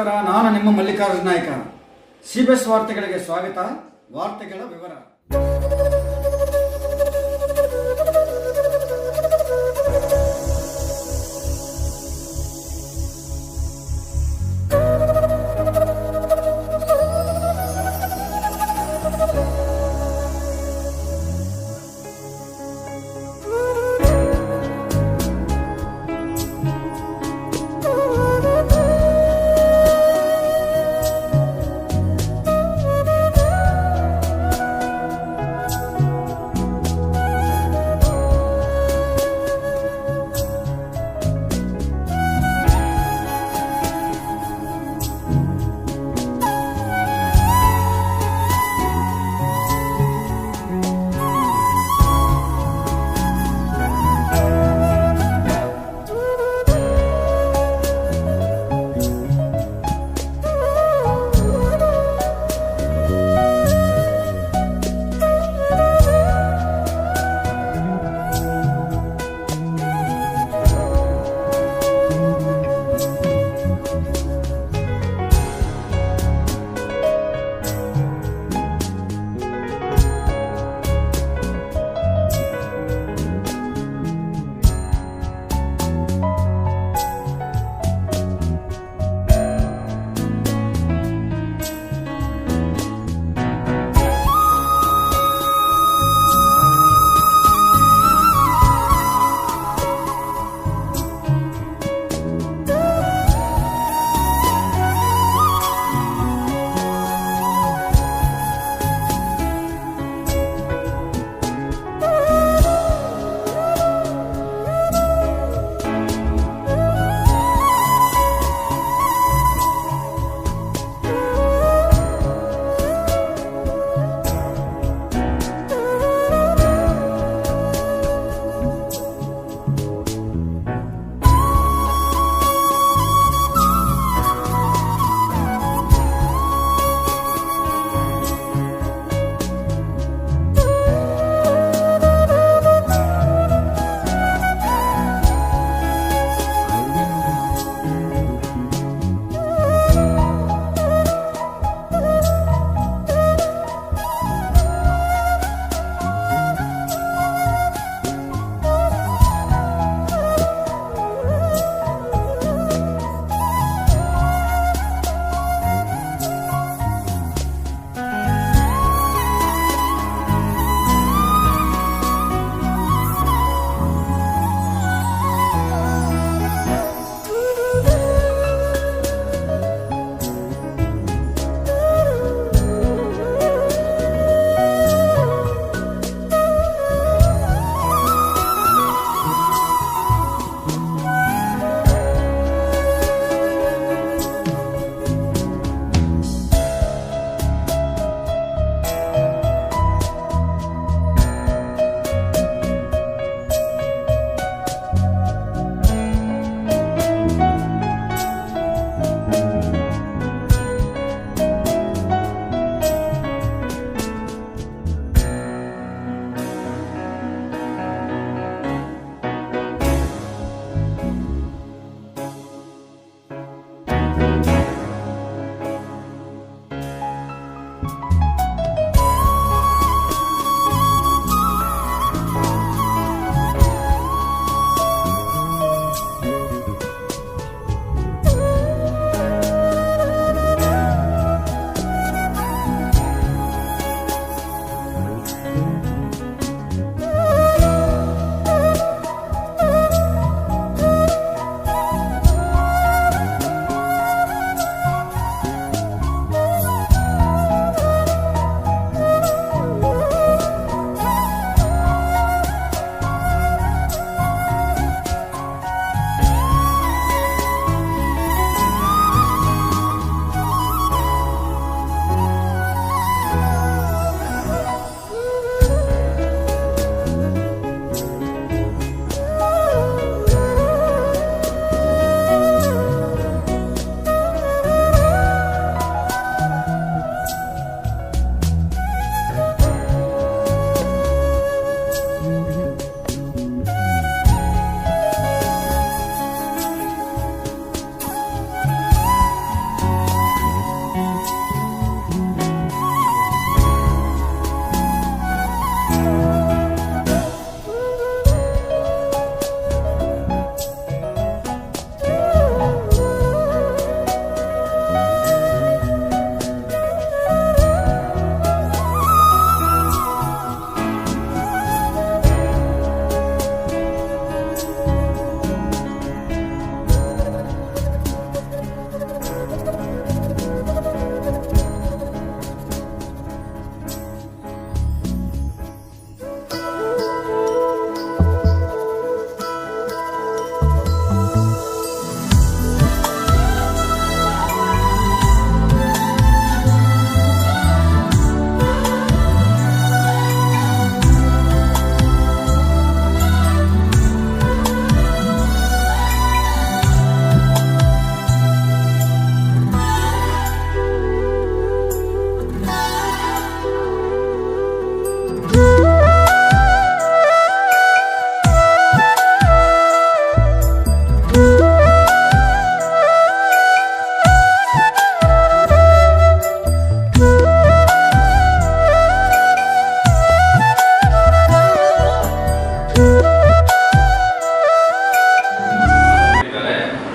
ನಮಸ್ಕಾರ, ನಾನು ನಿಮ್ಮ ಮಲ್ಲಿಕಾರ್ಜುನ ನಾಯ್ಕ. CBS ವಾರ್ತೆಗಳಿಗೆ ಸ್ವಾಗತ. ವಾರ್ತೆಗಳ ವಿವರ.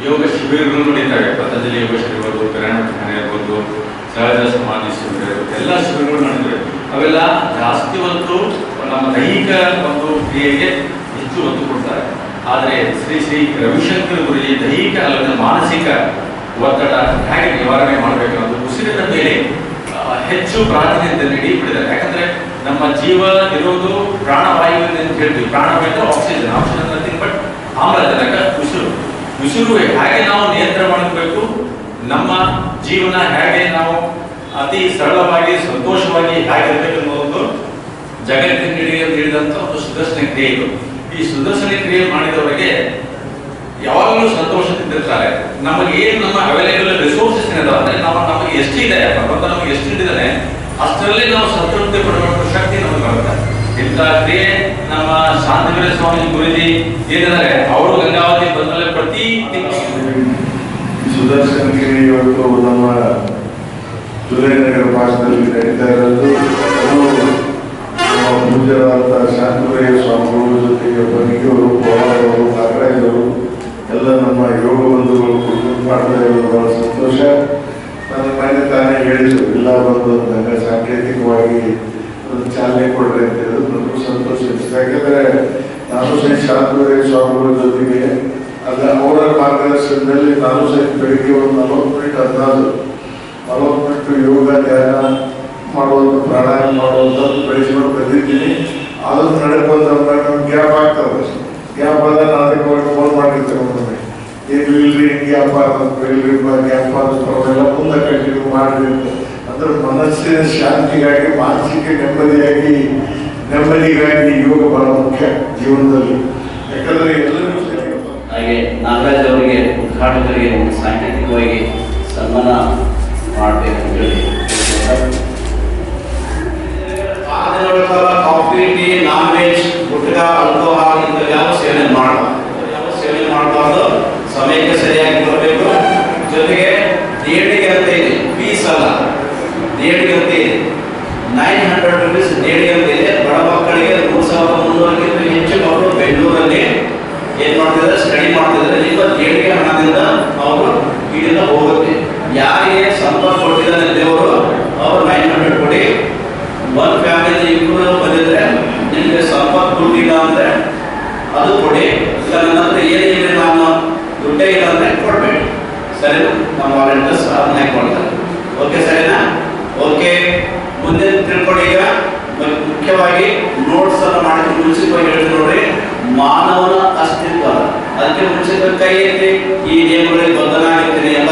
ಯೋಗ ಶಿಬಿರಗಳು ನಡೀತವೆ. ಪತಂಜಲಿ ಯೋಗ ಶಿಬಿರ ಇರ್ಬೋದು, ಪಿರಾಮಿಡ್ ಇರ್ಬೋದು, ಸಹಜ ಸಮಾಧಿ ಶಿಬಿರ ಇರ್ಬೋದು, ಎಲ್ಲ ಶಿಬಿರಗಳು ನಡೆದಿವೆ. ಅವೆಲ್ಲ ಜಾಸ್ತಿ ಹೊತ್ತು ನಮ್ಮ ದೈಹಿಕ ಒಂದು ಕ್ರಿಯೆಗೆ ಹೆಚ್ಚು ಒತ್ತು ಕೊಡ್ತಾರೆ. ಆದರೆ ಶ್ರೀ ರವಿಶಂಕರ್ ಗುರುಜಿ ದೈಹಿಕ ಅಲ್ಲದೆ ಮಾನಸಿಕ ಒತ್ತಡ ಹೇಗೆ ನಿವಾರಣೆ ಮಾಡಬೇಕು ಅನ್ನೋದು ಉಸಿರಿನ ಮೇಲೆ ಹೆಚ್ಚು ಪ್ರಾಧಾನ್ಯತೆ ನೀಡಿ ಬಿಡಿದ್ದಾರೆ. ಯಾಕಂದ್ರೆ ನಮ್ಮ ಜೀವ ಇರೋದು ಪ್ರಾಣವಾಯು ಅಂತ ಹೇಳ್ತೀವಿ. ಪ್ರಾಣವಾಯು ಅಂದ್ರೆ ಆಕ್ಸಿಜನ್ ನಥಿಂಗ್ ಬಟ್ ಆಮ್ಲಜನಕ, ಉಸಿರು ಹೇಗೆ ನಾವು ನಿಯಂತ್ರಣ ಮಾಡಬೇಕು, ನಮ್ಮ ಜೀವನ ಹೇಗೆ ನಾವು ಅತಿ ಸರಳವಾಗಿ ಸಂತೋಷವಾಗಿ ಹೇಗಿರ್ಬೇಕು ಅನ್ನೋದು ಜಗತ್ತಿನ ನೀಡಿದಂತ ಒಂದು ಸುದರ್ಶನ ಕ್ರಿಯೆ ಇದು. ಈ ಸುದರ್ಶನ ಕ್ರಿಯೆ ಮಾಡಿದವರಿಗೆ ಯಾವಾಗಲೂ ಸಂತೋಷದಿಂದಿರ್ತಾರೆ. ನಮಗೆ ಏನು ನಮ್ಮ ಅವೈಲೇಬಲ್ ರಿಸೋರ್ಸಸ್ ಏನಿದಾವೆ ಅಂದ್ರೆ ನಮಗೆ ಎಷ್ಟಿದೆ, ಭಗವಂತ ನಮಗೆ ಎಷ್ಟು ನೀಡಿದಾನೆ ಅಷ್ಟರಲ್ಲಿ ನಾವು ಸಂತೃಪ್ತಿ ಪಡಬೇಕು ಶಕ್ತಿ ನಮಗೆ ಬರುತ್ತೆ. ಇಂಥ ಕ್ರಿಯೆ ನಮ್ಮ ಶಾಂತಿವೀರ ಸ್ವಾಮಿ ಗುರುಜಿ ಏನಿದ್ದಾರೆ ಅವರು ಗಂಗಾವತಿ ಬಂದಲ್ಲಿ ಪ್ರತಿ ಸುದರ್ಶನ ಕ್ರಿಯೆ ಇವತ್ತು ನಮ್ಮ ಜುಲೈನಗರ ಭಾಷೆಯಲ್ಲಿ ನಡೀತಾ ಇರೋದು. ಪೂಜ್ಯರಾದಂತಹ ಶಾಂತಿವೀರ ಸ್ವಾಮಿಗಳ ಜೊತೆಗೆ ಬನಿಗೆಯವರು, ಪವಾರವರು, ನಾಗರಾಜರು ಎಲ್ಲ ನಮ್ಮ ಯೋಗ ಬಂಧುಗಳು ಕುಟುಂಬ ಮಾಡ್ತಾ ಇರೋದು ಬಹಳ ಸಂತೋಷ. ನನ್ನ ಮನೆ ತಾನೇ ಹೇಳಿದ್ರು ಇಲ್ಲ ಬಂದು ಅಂದಾಗ ಸಾಂಕೇತಿಕವಾಗಿ ಒಂದು ಚಾಲನೆ ಕೊಡ್ರಿ ಅಂತ ಹೇಳಿದ್ರು. ನನಗೂ ಸಂತೋಷ ಇತ್ತು. ಯಾಕಂದ್ರೆ ನಾನು ಸಹಿತ ಶಾಂತಿವೀರ ಸ್ವಾಮಿಗಳ ಜೊತೆಗೆ ಅಲ್ಲ ಅವರ ಮಾರ್ಗದರ್ಶನದಲ್ಲಿ ನಾನು ಸಹಿತ ಬೆಳಿಗ್ಗೆ ಒಂದು 40 ಮಿನಿಟ್ ಅಂದಾಜು 40 ಮಿನಿಟ್ ಯೋಗ ಧ್ಯಾನ ಮಾಡುವಂಥ ಪ್ರಾಣಾಯಾಮ ಮಾಡುವಂಥದ್ದು ಬೆಳೆಸ್ಕೊಂಡು ಬಂದಿದ್ದೀನಿ. ಅದನ್ನು ನಡೆಕೊಂಡು ನಮ್ಗೆ ಗ್ಯಾಪ್ ಆಗ್ತದೆ. ಗ್ಯಾಪ್ ಆದ ನಾನು ಅದಕ್ಕೆ ಫೋನ್ ಮಾಡಿರ್ತೇನೆ ಒಮ್ಮೆ, ಏನು ಇಲ್ರಿ ಗ್ಯಾಪ್ ಆದ್ರೆ ಇಲ್ರಿ ಗ್ಯಾಪ್ ಆದ್ರೆ ಅವೆಲ್ಲ ಮುಂದೆ ಕಂಟಿನ್ಯೂ ಮಾಡಿರಿ ಅಂದ್ರೆ ಮನಸ್ಸಿನ ಶಾಂತಿಗಾಗಿ, ಮಾನಸಿಕ ನೆಮ್ಮದಿಗಾಗಿ ಯೋಗ ಬಹಳ ಮುಖ್ಯ ಜೀವನದಲ್ಲಿ. ಯಾಕಂದ್ರೆ ಎಲ್ಲರಿಗೂ ಹಾಗೆ ನಾಗರಾಜ್ ಅವರಿಗೆ ಉದ್ಘಾಟಕರಿಗೆ ಒಂದು ಸಾಂಕೇತಿಕವಾಗಿ ಸನ್ಮಾನ ಮಾಡಬೇಕು ಅಂತ ಹೇಳಿ coffee, tea, non veg, gutka, alcohol ಇಂಥ ಯಾವ ಸೇವನೆ ಮಾಡಬಾರ್ದು. ಸಮಯಕ್ಕೆ ಸರಿಯಾಗಿ ಬರಬೇಕು. ಜೊತೆಗೆ ದೇಣಿಗೆ ಅಂತ ಇದೆ, ಫೀಸ್ ಅಲ್ಲ, ದೇಣಿಗೆ ಅಂತ ಇದೆ. 900 rupees ದೇಣಿಗೆ ಅಂತ ಇದೆ. ಬಡ ಮಕ್ಕಳಿಗೆ 3,300ಕ್ಕಿಂತ ಹೆಚ್ಚು ಮಕ್ಕಳು ಬೆಂಗಳೂರಲ್ಲಿ ಏನ್ ಮಾಡ್ತಿದ್ದಾರೆ, ಸ್ಟಡಿ ಮಾಡ್ತಿದ್ದಾರೆ. ನಿಮ್ಮ ದೇಣಿಗೆ ಹಣದಿಂದ ಅವರು ಇಲ್ಲಿಂದ ಹೋಗುತ್ತೆ. ಯಾರಿಗೆ ಸಂಪರ್ಕ ಕೊಟ್ಟಿದ್ದಾರೆ ದೇವರು ಅವರು 900 ಕೊಡಿ. ಒಂದು ಫ್ಯಾಮಿಲಿ ಇಬ್ಬರು ಬಂದಿದ್ರೆ ನಿಮಗೆ ಸಂಪರ್ಕ ಕೊಟ್ಟಿಲ್ಲ ಅಂದ್ರೆ ಅದು ಕೊಡಿ. ಇಲ್ಲ ನನ್ನ ಹತ್ರ ಏನಿದೆ ನಾನು ದುಡ್ಡೇ ಇಲ್ಲ ಅಂದ್ರೆ ಕೊಡ್ಬೇಡಿ. ಸರಿ, ನಮ್ಮ ವಾಲಂಟಿಯರ್ಸ್ ಅದನ್ನ ಕೊಡ್ತಾರೆ. ಓಕೆ ಸರಿನಾ? ಓಕೆ, ಮುಂದೆ ತಿಳ್ಕೊಳ್ಳಿ. ಈಗ ಮುಖ್ಯವಾಗಿ ನೋಟ್ಸ್ ಅನ್ನು ಮಾಡಿ ಮುಂಚಿತವಾಗಿ ಹೇಳ್ತೀನಿ ನೋಡ್ರಿ. ಮಾನವನ ಅಸ್ತಿತ್ವ, ಅದಕ್ಕೆ ಮುಂಚಿತ ಕೈ ಎತ್ತಿ ಈ ನಿಯಮಗಳಿಗೆ ಬದ್ಧನಾಗಿರ್ತೀನಿ ಎಲ್ಲ